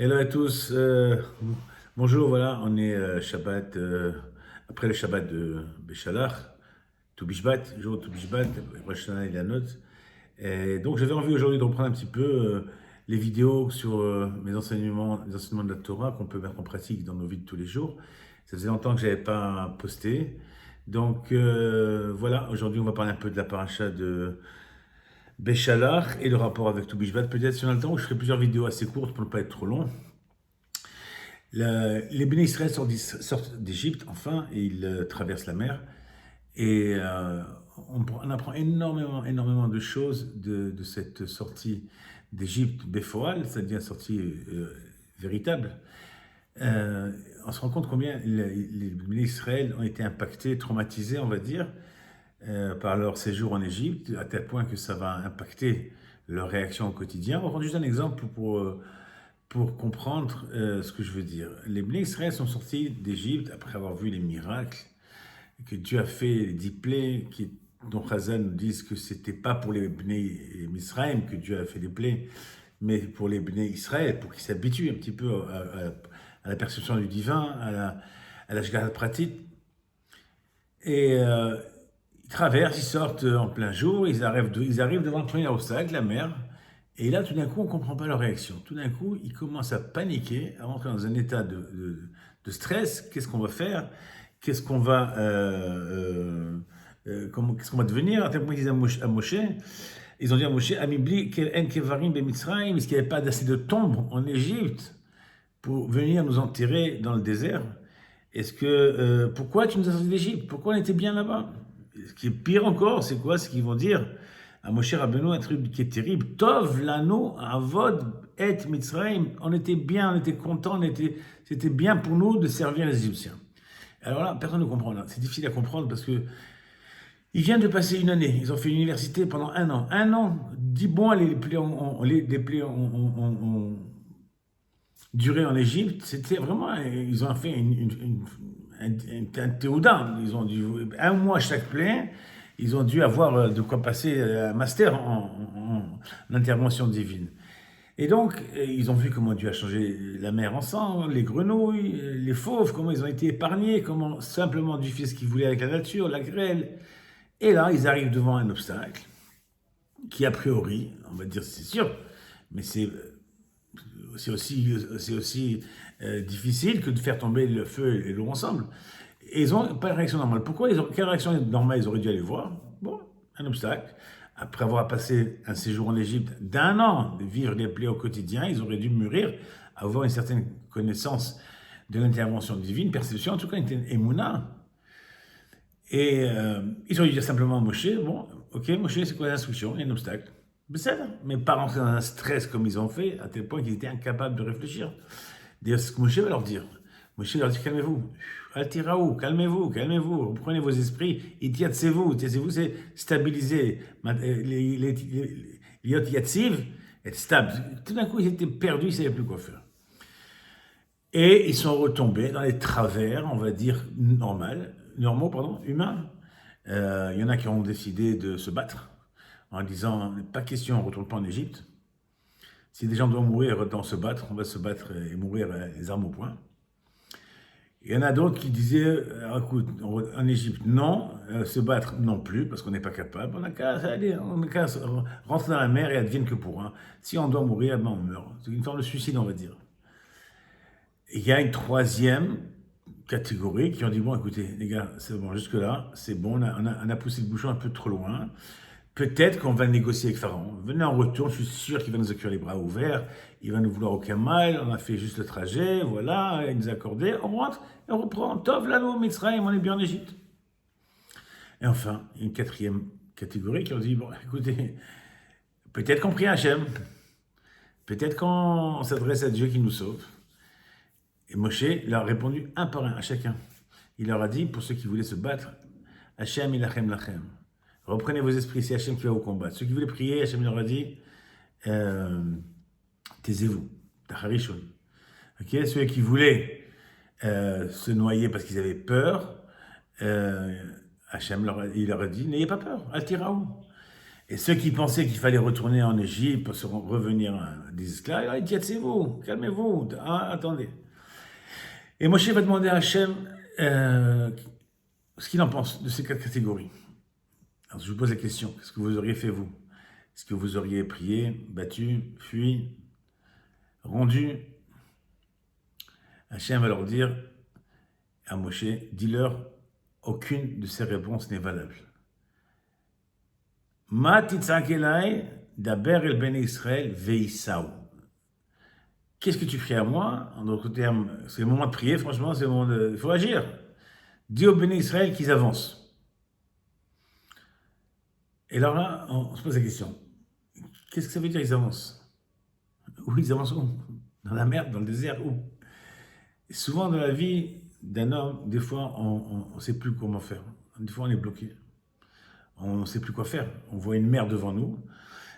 Hello à tous, bonjour, voilà, on est Shabbat, après le Shabbat de Béchalach, tout Bishvat, jour tout Bishvat, Rosh Hashanah et la note. Et donc j'avais envie aujourd'hui de reprendre un petit peu les vidéos sur mes enseignements, les enseignements de la Torah qu'on peut mettre en pratique dans nos vies de tous les jours. Ça faisait longtemps que je n'avais pas posté. Donc voilà, aujourd'hui on va parler un peu de la paracha de Béchalach et le rapport avec tout Bishvat. Peut-être si on a le temps, je ferai plusieurs vidéos assez courtes pour ne pas être trop long. Les bénis Israël sortent d'Égypte, enfin, et ils traversent la mer. Et on apprend énormément de choses de cette sortie d'Égypte, Béfoal, c'est-à-dire sortie véritable. On se rend compte combien les bénis Israël ont été impactés, traumatisés, on va dire, par leur séjour en Égypte, à tel point que ça va impacter leur réaction au quotidien. On va prendre juste un exemple pour comprendre ce que je veux dire. Les Bnei Israël sont sortis d'Égypte après avoir vu les miracles que Dieu a fait, les 10 plaies, dont Chazal nous disent que c'était pas pour les Bnei Israël que Dieu a fait les plaies, mais pour les Bnei Israël, pour qu'ils s'habituent un petit peu à la perception du divin, à la Shgarat Pratit. Et ils traversent, ils sortent en plein jour, ils arrivent devant le premier obstacle, la mer. Et là, tout d'un coup, on ne comprend pas leur réaction. Tout d'un coup, ils commencent à paniquer, à rentrer dans un état de stress. Qu'est-ce qu'on va faire? Qu'est-ce qu'on va, qu'est-ce qu'on va devenir? À tel point qu'ils disent à Moshe, ils ont dit à Moshe, Amibli, en kevarim bemitzrayim, est-ce qu'il n'y avait pas assez de tombes en Égypte pour venir nous enterrer dans le désert? Pourquoi tu nous as sortis d'Égypte? Pourquoi on était bien là-bas? Ce qui est pire encore, c'est quoi? C'est qu'ils vont dire à Moshe Rabbeinu un truc qui est terrible. Tov lano avod et Mitzrayim. On était bien, on était content, c'était bien pour nous de servir les Égyptiens. Alors là, personne ne comprend là. C'est difficile à comprendre parce que ils viennent de passer une année. Ils ont fait l'université pendant un an. Un an, 10 mois, les plaies ont duré en Égypte. C'était vraiment, ils ont fait un théodan. Ils ont dû, un mois chaque plaie. Ils ont dû avoir de quoi passer un master en intervention divine. Et donc, ils ont vu comment Dieu a changé la mer en sang, les grenouilles, les fauves, comment ils ont été épargnés, comment simplement Dieu fait ce qu'il voulait avec la nature, la grêle. Et là, ils arrivent devant un obstacle qui, a priori, on va dire c'est sûr, mais c'est aussi difficile que de faire tomber le feu et l'eau ensemble. Et ils n'ont pas de réaction normale. Quelle réaction normale ils auraient dû aller voir? Bon, un obstacle. Après avoir passé un séjour en Égypte d'un an, de vivre les plaies au quotidien, ils auraient dû mûrir, avoir une certaine connaissance de l'intervention divine, perception, en tout cas une émouna. Et ils auraient dû dire simplement à Moshe, bon, ok, Moshe, c'est quoi l'instruction? Il y a un obstacle. Mais ça, mais pas rentrer dans un stress comme ils ont fait, à tel point qu'ils étaient incapables de réfléchir. D'ailleurs, ce que Moshe va leur dire. Moshe leur dit, calmez-vous. Altiraou, calmez-vous, calmez-vous, reprenez vos esprits, itiatsez-vous, c'est stabiliser, liot yatsiv, être stable. Tout d'un coup, ils étaient perdus, ils ne savaient plus quoi faire. Et ils sont retombés dans les travers, on va dire, humains. Il y en a qui ont décidé de se battre en disant, pas question, on ne retourne pas en Égypte. Si des gens doivent mourir, autant se battre, on va se battre et mourir les armes au poing. Il y en a d'autres qui disaient, écoute, en Égypte, non, se battre non plus, parce qu'on n'est pas capable. On n'a qu'à rentrer dans la mer et advienne que pourra. Si on doit mourir, ben on meurt. C'est une forme de suicide, on va dire. Et il y a une troisième catégorie qui ont dit, bon, écoutez, les gars, c'est bon, jusque-là, c'est bon, on a poussé le bouchon un peu trop loin. Peut-être qu'on va négocier avec Pharaon. Venez en retour, je suis sûr qu'il va nous accueillir les bras ouverts, il va nous vouloir aucun mal, on a fait juste le trajet, voilà, il nous a accordé, on rentre et on reprend. Tov, l'anneau, Mitzrayim, on est bien en Égypte. Et enfin, une quatrième catégorie qui ont dit, bon, écoutez, peut-être qu'on prie Hachem, peut-être qu'on s'adresse à Dieu qui nous sauve. Et Moshe leur a répondu un par un à chacun. Il leur a dit, pour ceux qui voulaient se battre, Hachem ilachem lachem. Reprenez vos esprits, c'est Hachem qui va vous combattre. Ceux qui voulaient prier, Hachem leur a dit, taisez-vous, Tacharishon. Okay? Ceux qui voulaient se noyer parce qu'ils avaient peur, Hachem il leur a dit, n'ayez pas peur, Altiraou. Et ceux qui pensaient qu'il fallait retourner en Égypte, se revenir des esclaves, il dit, taisez-vous, calmez-vous, attendez. Et Moshe va demander à Hachem ce qu'il en pense de ces 4 catégories. Alors je vous pose la question, qu'est-ce que vous auriez fait vous? Est-ce que vous auriez prié, battu, fui, rendu? Hachem va leur dire à Moshe, dis-leur, aucune de ces réponses n'est valable. Ma titzak elai, daber el ben Israël veisaou. Qu'est-ce que tu cries à moi? En d'autres termes, c'est le moment de prier, franchement, c'est le moment de... Il faut agir. Dis au ben Israël qu'ils avancent. Et alors là, on se pose la question. Qu'est-ce que ça veut dire ils avancent? Où ils avancent où? Dans la mer, dans le désert, où? Et souvent dans la vie d'un homme, des fois, on ne sait plus comment faire. Des fois, on est bloqué. On ne sait plus quoi faire. On voit une mer devant nous.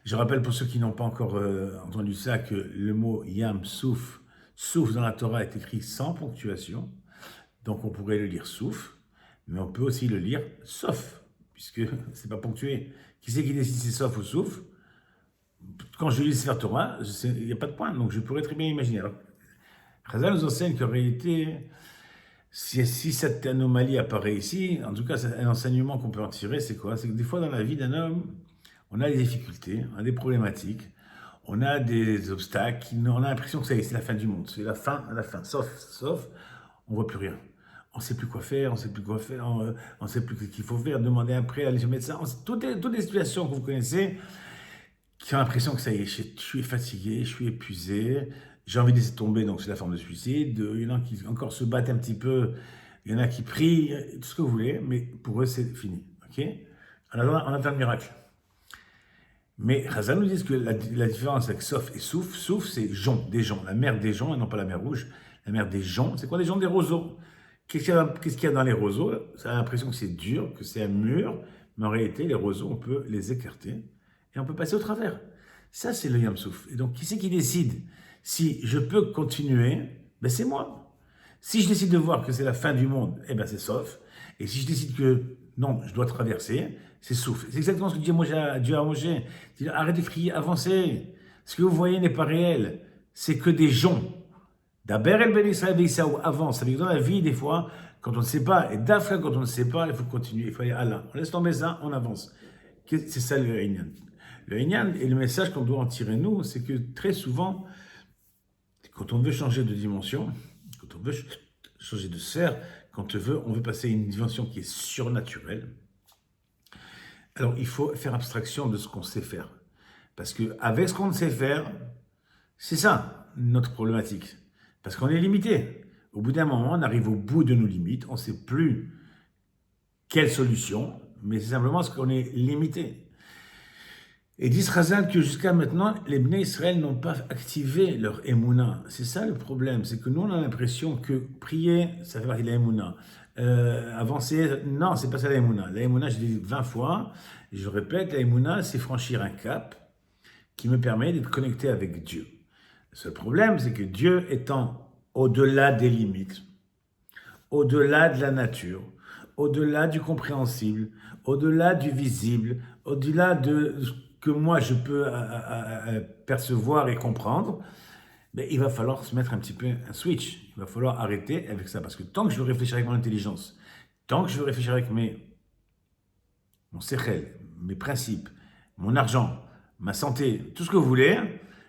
Je rappelle pour ceux qui n'ont pas encore entendu ça que le mot Yam Souf, Souf dans la Torah est écrit sans ponctuation. Donc on pourrait le lire Souf, mais on peut aussi le lire Sauf, puisque c'est pas ponctué. Qui c'est qui décide si c'est Sauf ou Souf? Quand je lis Sefer Torah, il n'y a pas de point, donc je pourrais très bien imaginer. Alors, Chazal nous enseigne qu'en réalité, si cette anomalie apparaît ici, en tout cas, un enseignement qu'on peut en tirer, c'est quoi? C'est que des fois, dans la vie d'un homme, on a des difficultés, on a des problématiques, on a des obstacles, on a l'impression que c'est la fin du monde, c'est la fin, sauf, on ne voit plus rien. On ne sait plus quoi faire, on ne sait plus ce qu'il faut faire, demander un prêt, aller chez le médecin. Toutes les situations que vous connaissez, qui ont l'impression que ça y est, je suis fatigué, je suis épuisé, j'ai envie de laisser tomber, donc c'est la forme de suicide. Il y en a qui encore se battent un petit peu, il y en a qui prient, tout ce que vous voulez, mais pour eux, c'est fini. Ok? Alors, on attend le miracle. Mais Chazal nous dit que la différence avec Sof et Souf, Souf c'est jonc, des joncs, la mer des joncs et non pas la mer rouge. La mer des joncs, c'est quoi les joncs? Des roseaux. Qu'est-ce qu'il y a dans les roseaux? Ça a l'impression que c'est dur, que c'est un mur, mais en réalité, les roseaux, on peut les écarter et on peut passer au travers. Ça, c'est le Yam Souf. Et donc, qui c'est qui décide? Si je peux continuer, ben c'est moi. Si je décide de voir que c'est la fin du monde, eh ben c'est Sof. Et si je décide que non, je dois traverser, c'est Souf. C'est exactement ce que Dieu a Moshe. Il dit, arrête de crier, avancez. Ce que vous voyez n'est pas réel. C'est que des joncs. D'Aber el ben Israël veïsaou, avance. Avec dans la vie, des fois, quand on ne sait pas, et d'Afrique, quand on ne sait pas, il faut continuer, il faut aller à Allah. On laisse tomber ça, on avance. C'est ça le Inyan. Le Inyan, et le message qu'on doit en tirer, nous, c'est que très souvent, quand on veut changer de dimension, quand on veut changer de sphère, quand on veut passer à une dimension qui est surnaturelle, alors il faut faire abstraction de ce qu'on sait faire. Parce qu'avec ce qu'on sait faire, c'est ça notre problématique. Parce qu'on est limité. Au bout d'un moment, on arrive au bout de nos limites, on ne sait plus quelle solution, mais c'est simplement parce qu'on est limité. Et dit Chazal que jusqu'à maintenant, les Bnei Israël n'ont pas activé leur Emouna. C'est ça le problème, c'est que nous on a l'impression que prier, ça fait partie de la Emouna. Avancer, non, c'est pas ça la Emouna. La Emouna, je l'ai dit 20 fois, et je répète, la Emouna, c'est franchir un cap qui me permet d'être connecté avec Dieu. Le seul problème, c'est que Dieu étant au-delà des limites, au-delà de la nature, au-delà du compréhensible, au-delà du visible, au-delà de ce que moi je peux percevoir et comprendre, mais il va falloir se mettre un petit peu un switch. Il va falloir arrêter avec ça. Parce que tant que je veux réfléchir avec mon intelligence, tant que je veux réfléchir avec mon sechel, mes principes, mon argent, ma santé, tout ce que vous voulez,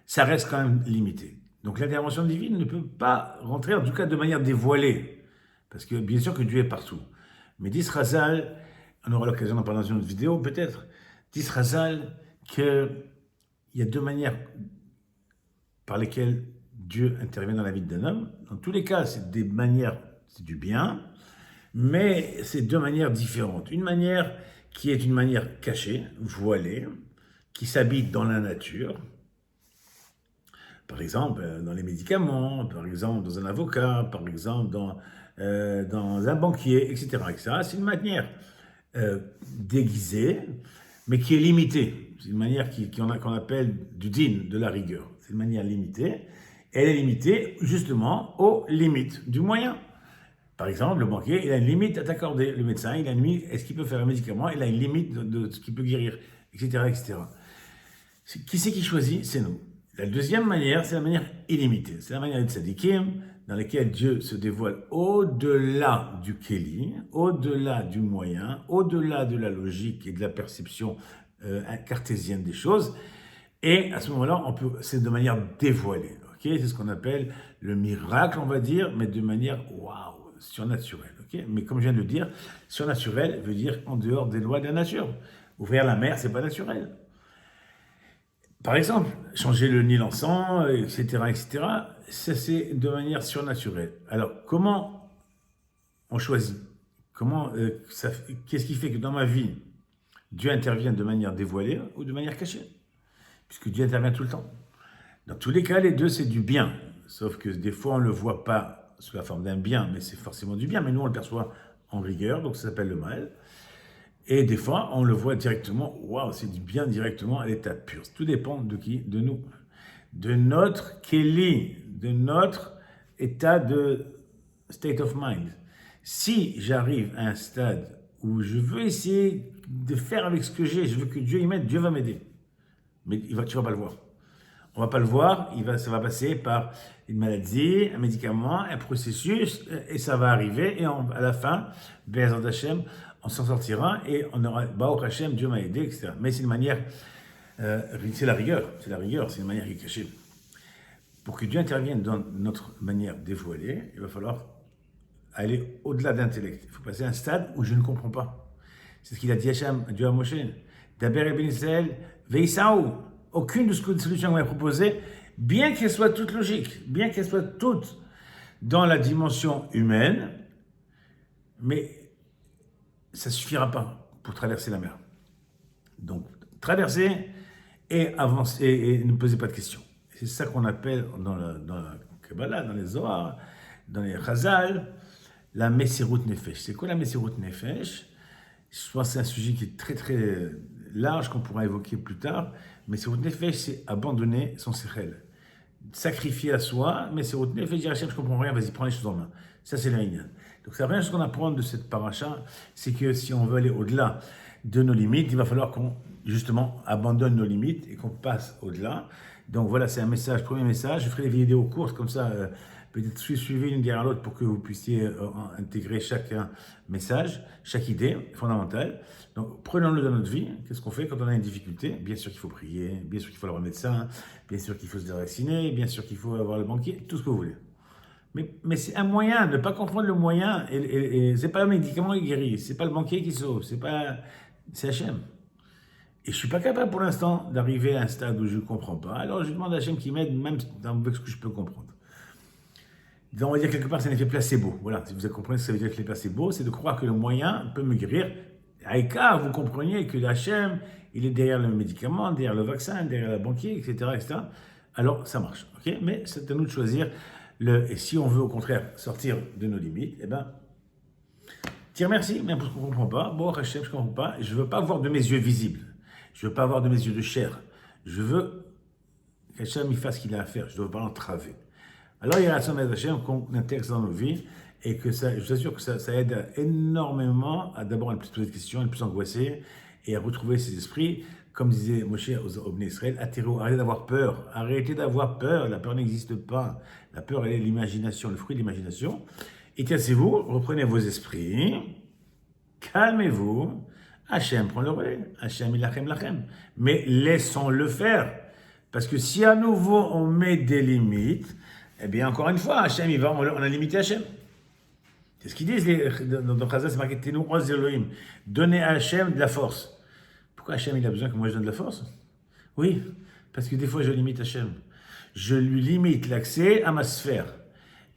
ça reste quand même limité. Donc l'intervention divine ne peut pas rentrer, en tout cas de manière dévoilée. Parce que bien sûr que Dieu est partout. Mais dit Chazal, on aura l'occasion d'en parler dans une autre vidéo peut-être, dit Chazal qu'il y a 2 manières par lesquelles Dieu intervient dans la vie d'un homme. Dans tous les cas, c'est des manières, c'est du bien, mais c'est 2 manières différentes. Une manière qui est une manière cachée, voilée, qui s'habite dans la nature, par exemple dans les médicaments, par exemple dans un avocat, par exemple dans un banquier, etc. C'est une manière déguisée, mais qui est limitée. C'est une manière qu'on appelle du din, de la rigueur. C'est une manière limitée. Elle est limitée justement aux limites du moyen. Par exemple, le banquier, il a une limite à t'accorder. Le médecin, il a une limite. Est-ce qu'il peut faire un médicament? Il a une limite de ce qu'il peut guérir, etc., etc. Qui c'est qui choisit? C'est nous. La deuxième manière, c'est la manière illimitée. C'est la manière des tzadikim, dans laquelle Dieu se dévoile au-delà du kéli, au-delà du moyen, au-delà de la logique et de la perception cartésienne des choses. Et à ce moment-là, c'est de manière dévoilée. Okay, c'est ce qu'on appelle le miracle, on va dire, mais de manière waouh, surnaturelle. Okay, mais comme je viens de le dire, surnaturel veut dire en dehors des lois de la nature. Ouvrir la mer, c'est pas naturel. Par exemple, changer le Nil en sang, etc., etc., ça c'est de manière surnaturelle. Alors, comment on choisit? Qu'est-ce qui fait que dans ma vie, Dieu intervient de manière dévoilée ou de manière cachée? Puisque Dieu intervient tout le temps. Dans tous les cas, les deux, c'est du bien. Sauf que des fois, on ne le voit pas sous la forme d'un bien, mais c'est forcément du bien. Mais nous, on le perçoit en rigueur, donc ça s'appelle le mal. Et des fois, on le voit directement, waouh, c'est du bien directement à l'état pur. Tout dépend de qui? De nous. De notre Kelly, de notre état de state of mind. Si j'arrive à un stade où je veux essayer de faire avec ce que j'ai, je veux que Dieu y mette, Dieu va m'aider. Mais tu vas pas le voir. On va pas le voir, ça va passer par une maladie, un médicament, un processus, et ça va arriver, et à la fin, Be'ezrat Hashem, on s'en sortira, et on aura, Baruch Hashem, Dieu m'a aidé, etc. Mais c'est une manière, c'est la rigueur, c'est une manière qui est cachée. Pour que Dieu intervienne dans notre manière dévoilée, il va falloir aller au-delà de l'intellect. Il faut passer à un stade où je ne comprends pas. C'est ce qu'il a dit Hashem, Dieu à Moshe. Daber et Ben Israël, Veisaou. Aucune de ces solutions qu'on m'a proposées, bien qu'elles soient toutes logiques, bien qu'elles soient toutes dans la dimension humaine, mais ça ne suffira pas pour traverser la mer. Donc, traverser et avancer et ne poser pas de questions. C'est ça qu'on appelle dans la Kabbalah, dans les Zohar, dans les Chazal, la Messirut Nefesh. C'est quoi la Messirut Nefesh? Je pense que c'est un sujet qui est très très large qu'on pourra évoquer plus tard, mais Messirut Nefesh, c'est abandonner son sechel. Sacrifier à soi, Messirut Nefesh, dire Hachem, je comprends rien, vas-y, prends les choses en main. Ça, c'est l'Aïnyan. Donc, la première chose qu'on apprend de cette paracha, c'est que si on veut aller au-delà de nos limites, il va falloir qu'on, justement, abandonne nos limites et qu'on passe au-delà. Donc, voilà, c'est un message, premier message. Je ferai des vidéos courtes, comme ça, peut-être suivez l'une derrière l'autre pour que vous puissiez intégrer chaque message, chaque idée fondamentale. Donc, prenons-le dans notre vie. Qu'est-ce qu'on fait quand on a une difficulté? Bien sûr qu'il faut prier, bien sûr qu'il faut aller voir le médecin, bien sûr qu'il faut se vacciner, bien sûr qu'il faut avoir le banquier, tout ce que vous voulez. Mais c'est un moyen, ne pas confondre le moyen. Et c'est pas le médicament qui guérit, c'est pas le banquier qui sauve, c'est Hachem. Et je suis pas capable pour l'instant d'arriver à un stade où je ne comprends pas. Alors je demande à Hachem qui m'aide, même avec ce que je peux comprendre. Donc, on va dire quelque part, c'est un effet placebo. Voilà, si vous comprenez ce que ça veut dire l'effet placebo, c'est de croire que le moyen peut me guérir. À vous compreniez que Hachem, il est derrière le médicament, derrière le vaccin, derrière le banquier, etc., etc. Alors, ça marche. Okay, mais c'est à nous de choisir. Et si on veut au contraire sortir de nos limites, eh ben, dire merci, même pour ce qu'on ne comprend pas. Bon, Hachem, je ne comprends pas. Je ne veux pas voir de mes yeux visibles. Je ne veux pas avoir de mes yeux de chair. Je veux qu'Hachem il fasse ce qu'il a à faire. Je ne veux pas l'entraver. Alors, il y a la somme d'Hachem qu'on intègre dans nos vies et que ça, je vous assure que ça aide énormément à d'abord à ne plus se poser de questions, à ne plus angoisser et à retrouver ses esprits. Comme disait Moshe au Bnei Israël, arrêtez d'avoir peur. Arrêtez d'avoir peur. La peur n'existe pas. La peur, elle est l'imagination, le fruit de l'imagination. Et taisez-vous, reprenez vos esprits, calmez-vous. Hachem prend le relais. Hachem ilachem lachem. Mais laissons-le faire. Parce que si à nouveau on met des limites, eh bien encore une fois, Hachem, on a limité Hachem. C'est ce qu'ils disent dans Chazal, c'est marqué Tenu Oz Elohim. Donnez à Hachem de la force. Pourquoi Hachem il a besoin que moi je donne de la force? Oui, parce que des fois je limite Hachem. Je lui limite l'accès à ma sphère.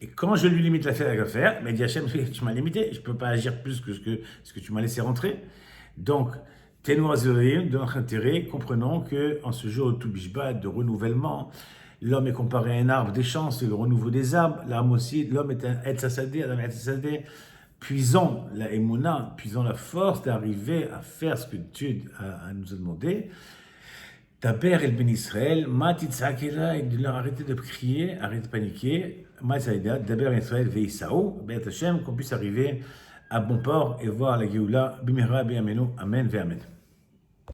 Et quand je lui limite l'accès à la sphère, il dit Hachem, tu m'as limité, je ne peux pas agir plus que ce que tu m'as laissé rentrer. Donc, Tenu Oz Elohim, de notre intérêt, comprenons qu'en ce jour de Tou Bishvat, de renouvellement, l'homme est comparé à un arbre des champs, c'est le renouveau des arbres. L'âme aussi, l'homme est un Etz Hasadeh, Adam Etz Hasadeh. Puisons la émouna, puisons la force d'arriver à faire ce que Dieu nous a demandé. Daber el Ben Israël, Matitzakela, et de leur arrêter de crier, arrêter de paniquer. Maïsaïda, Daber ben Israël, Veisaou, Ben Hashem, qu'on puisse arriver à bon port et voir la Géoula, Bimera, Biamenu, Amen, Ve Amen.